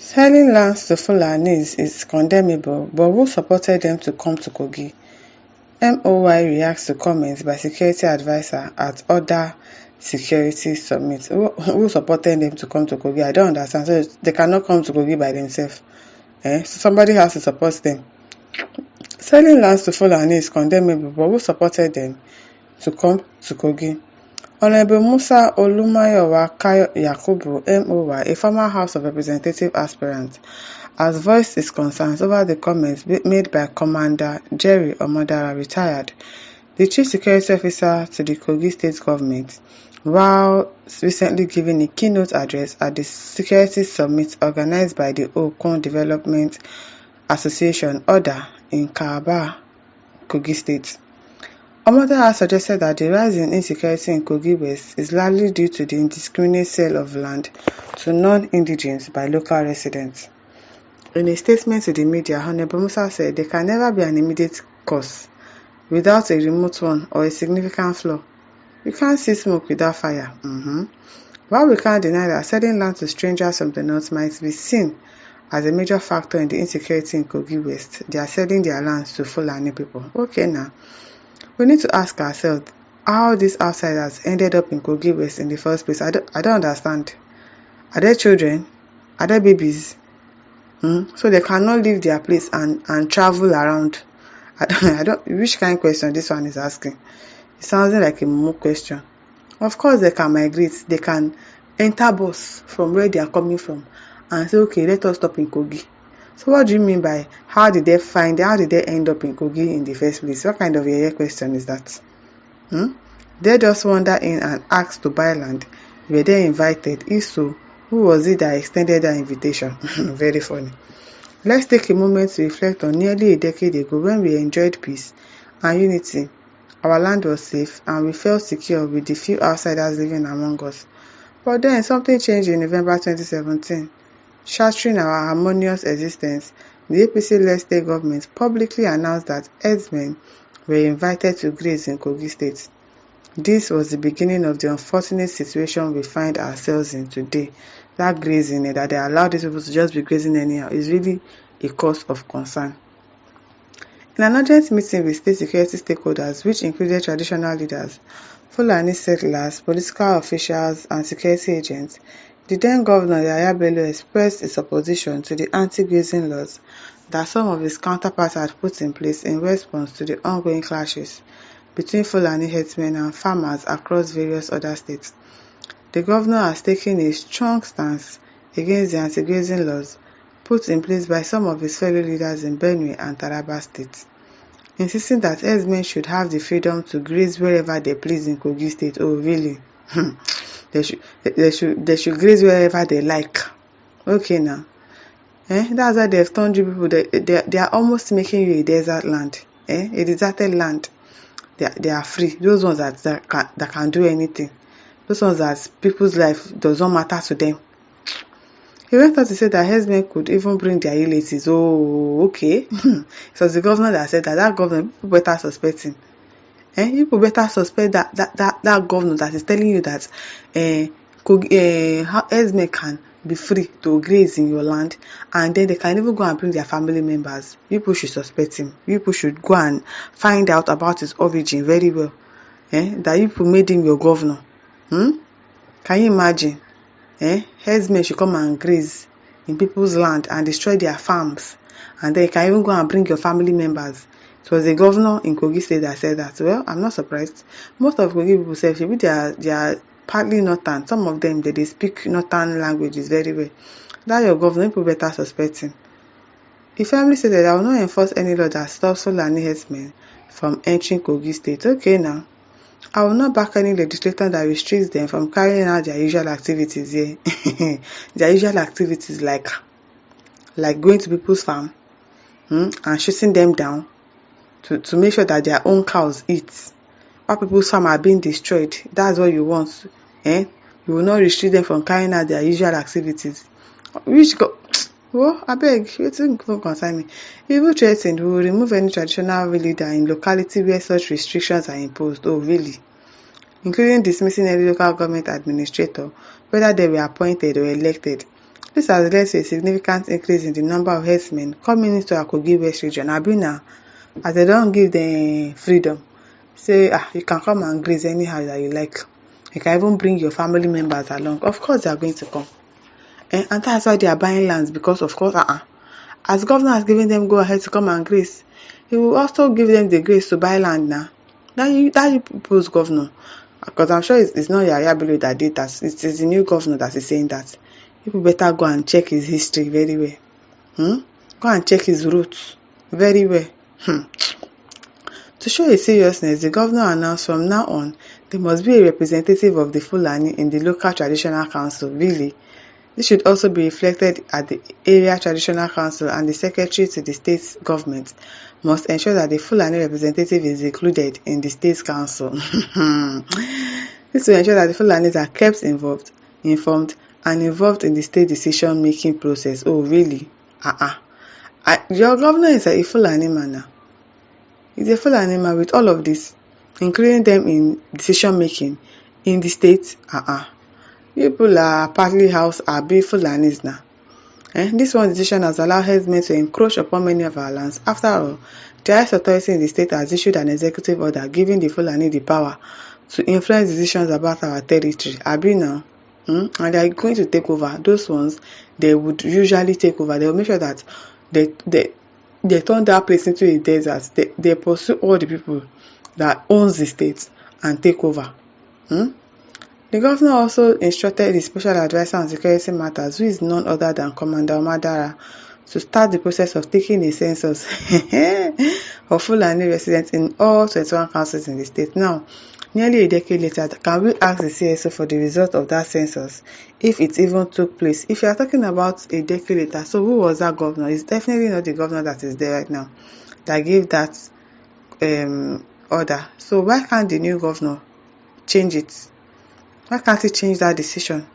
Selling lands to Fulanis is condemnable, but who supported them to come to Kogi? MOY reacts to comments by security advisor at other security summit. Who supported them to come to Kogi? I don't understand. So they cannot come to Kogi by themselves. So somebody has to support them. Selling lands to Fulani is condemnable, but who supported them to come to Kogi? Honorable Musa Olumayowa Yakubu, MOY, a former House of Representative aspirant, has voiced his concerns over the comments made by Commander Jerry Omodara, retired, the Chief Security Officer to the Kogi State Government, while recently giving a keynote address at the Security Summit organized by the Okun Development Association, ODA, in Kaaba, Kogi State. Omodara has suggested that the rise in insecurity in Kogi West is largely due to the indiscriminate sale of land to non-indigenes by local residents. In a statement to the media, Honorable Musa said there can never be an immediate cause without a remote one or a significant flaw. You can't see smoke without fire. While we can't deny that selling land to strangers from the north might be seen as a major factor in the insecurity in Kogi West, they are selling their lands to Fulani people. Okay now. We need to ask ourselves how these outsiders ended up in Kogi West in the first place. I don't understand. Are they children? Are they babies? So they cannot leave their place and travel around. I don't. Which kind of question this one is asking? It sounds like a more question. Of course they can migrate. They can enter bus from where they are coming from and say, okay, let us stop in Kogi. So what do you mean by how did they end up in Kogi in the first place? What kind of a question is that? They just wander in and asked to buy land. Were they invited? If so, who was it that extended that invitation? Very funny. Let's take a moment to reflect on nearly a decade ago when we enjoyed peace and unity. Our land was safe and we felt secure with the few outsiders living among us. But then something changed in November 2017. Shattering our harmonious existence, the APC-led state government publicly announced that Herdsmen were invited to graze in Kogi State. This was the beginning of the unfortunate situation we find ourselves in today. That grazing, that they allow these people to just be grazing anyhow, is really a cause of concern. In an urgent meeting with state security stakeholders, which included traditional leaders, Fulani settlers, political officials, and security agents, the then Governor Yahaya Bello expressed his opposition to the anti-grazing laws that some of his counterparts had put in place in response to the ongoing clashes between Fulani herdsmen and farmers across various other states. The governor has taken a strong stance against the anti-grazing laws put in place by some of his fellow leaders in Benue and Taraba states, insisting that herdsmen should have the freedom to graze wherever they please in Kogi State. Oh, really? They should graze wherever they like. Okay now. That's why they've turned you people. They are almost making you a desert land. A deserted land. They are free. Those ones that can do anything. Those ones that people's life does not matter to them. He went on to say that herdsmen could even bring their relatives. Oh, okay. So the governor that said that governor, people better suspect him. People better suspect that governor that is telling you that herdsmen can be free to graze in your land, and then they can even go and bring their family members. People should suspect him. People should go and find out about his origin very well. That people made him your governor. Can you imagine? Herdsmen should come and graze in people's land and destroy their farms, and then you can even go and bring your family members. It was the governor in Kogi State that said that. Well, I'm not surprised. Most of Kogi people say they are partly northern. Some of them they speak northern languages very well. That your governor, people better suspect him. The family said that I will not enforce any law that stops Fulani herdsmen from entering Kogi State. Okay now. I will not back any legislation that restricts them from carrying out their usual activities here. Their usual activities like going to people's farm and shooting them down to make sure that their own cows eat. While people's farm are being destroyed, that's what you want. You will not restrict them from carrying out their usual activities. I beg, it won't concern me. Evil threatened will remove any traditional leader in locality where such restrictions are imposed. Oh, really? Including dismissing any local government administrator, whether they were appointed or elected. This has led to a significant increase in the number of herdsmen coming into our Kogi West region. Abi na, as they don't give them freedom, say you can come and graze anyhow that you like. You can even bring your family members along. Of course they are going to come. And that's why they are buying lands, because of course as governor has given them go ahead to come and graze, he will also give them the grace to buy land now. That you people's governor. Because I'm sure it's not Yaya Bello that did that. It is the new governor that is saying that. People better go and check his history very well. Go and check his roots very well. To show his seriousness, the governor announced from now on, there must be a representative of the Fulani in the local traditional council. Really? This should also be reflected at the area traditional council, and the secretary to the state government must ensure that the Fulani representative is included in the state council. This will ensure that the Fulanis are kept informed and involved in the state decision-making process. Oh, really? Your governor is a Fulani man now. He's a Fulani man with all of this, including them in decision-making in the state. People are partly house are being Fulanis now. This one decision has allowed herdsmen to encroach upon many of our lands. After all, the highest authority in the state has issued an executive order giving the Fulani the power to influence decisions about our territory. Abi now, and they are going to take over. Those ones, they would usually take over. They will make sure that they turn that place into a desert. They pursue all the people that owns the state and take over. The governor also instructed the special advisor on security matters, who is none other than Commander Omadara, to start the process of taking a census of Fulani residents in all 21 councils in the state. Now, nearly a decade later, can we ask the CSO for the result of that census, if it even took place? If you are talking about a decade later, so who was that governor? It's definitely not the governor that is there right now that gave that order. So why can't the new governor change it? Why can't he change that decision?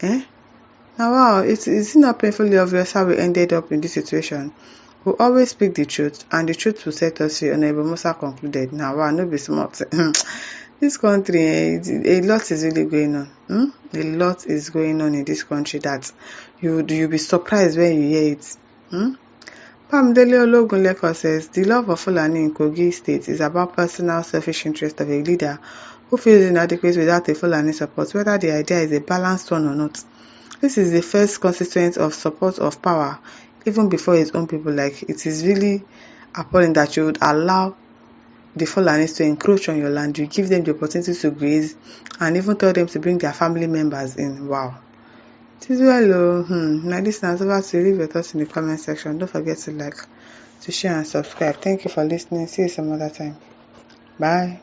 Now, wow, it's not painfully obvious how we ended up in this situation. We'll always speak the truth, and the truth will set us free, Honorable Musa concluded. Now, wow, no be smart. This country, a lot is really going on. A lot is going on in this country that you'll be surprised when you hear it. Pamdele Ologunleko says, the love of Fulani in Kogi State is about personal selfish interest of a leader who feels inadequate without a Fulani support, whether the idea is a balanced one or not. This is the first constituent of support of power, even before his own people. Like, it is really appalling that you would allow the Fulanis to encroach on your land. You give them the opportunity to graze, and even tell them to bring their family members in. Wow. It is well. My listeners, over to leave your thoughts in the comment section. Don't forget to like, to share, and subscribe. Thank you for listening. See you some other time. Bye.